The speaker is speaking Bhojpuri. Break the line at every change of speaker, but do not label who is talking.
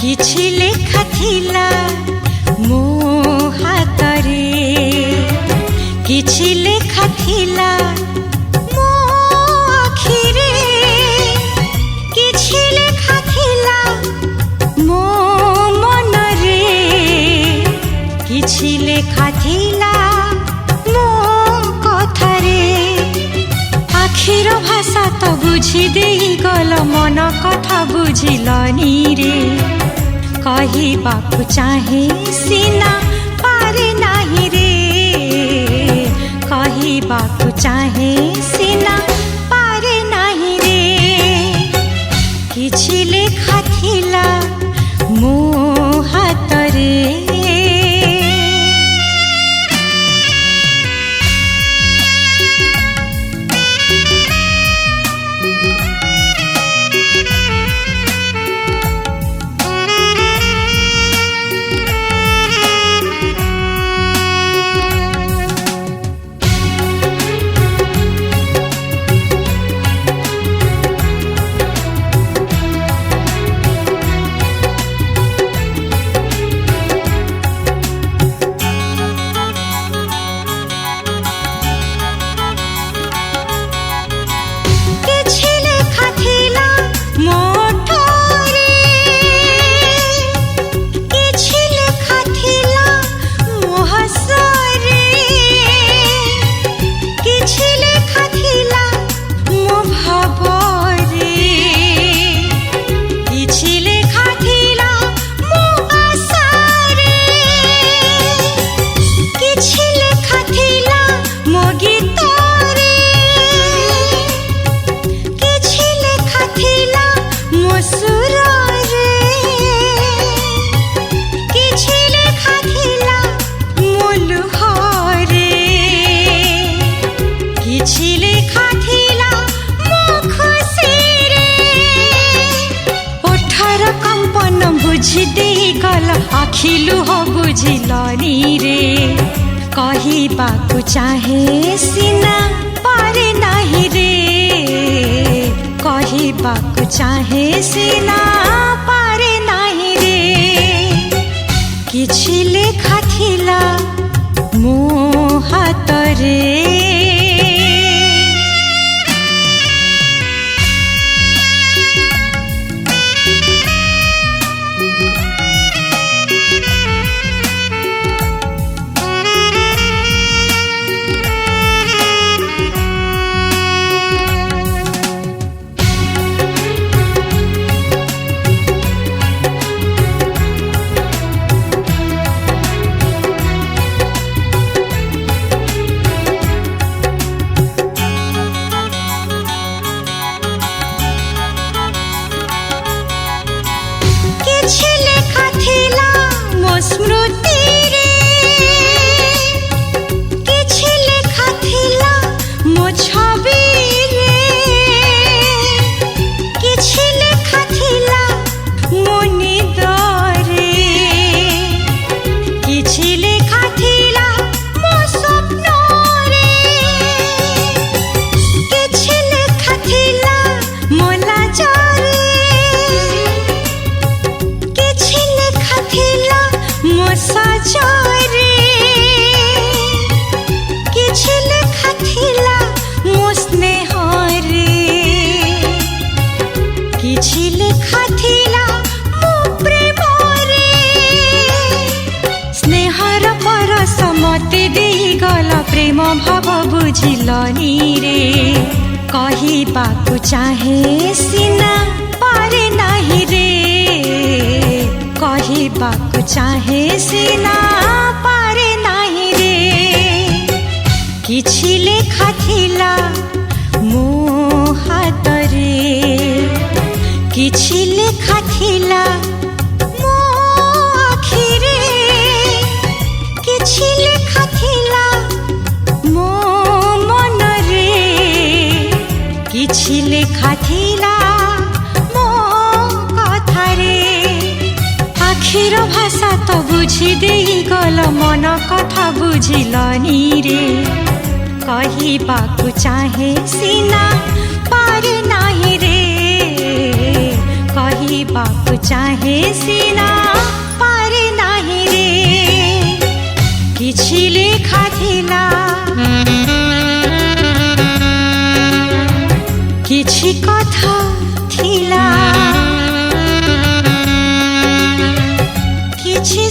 किछि लेखा थिला मो हातरे किछि लेखा थिला मो आखिरे किछि लेखा थिला मो मनरे किछि लेखा थिला मो कथारे आखिर भाषा तो बुझी देई गल मन कथा बुझिलनी रे कहिबाकु चाहे सीना पारे नाही रे कहिबाकु चाहे सीना पारे नाही रे किछि लेखा थिला मो हातरे आखिलु हो बुझिलनी रे कहिबाकु चाहे सीना पारे नाही रे कहिबाकु चाहे सीना पारे नाही रे किछि लेखा थिला मो हातरे प्रेम भाव बुझिलनी रे कहिबाकु चाहे सीना पारे नाही रे कहिबाकु चाहे सीना पारे नाही रे किछि लेखा थिला मो हातरे किछि लेखा थिला मो आखिरे किछि लेखा थिला मो मनरे किछि लेखा थिला मो कथारे आखिर भाषा तो बुझी देई गल मन कथा बुझिलनी रे कहिबाकु चाहे सीना पारे नाही रे कहिबाकु चाहे सीना पारे नाही रे किछि लेखा थिला किछि कथा थिला किछि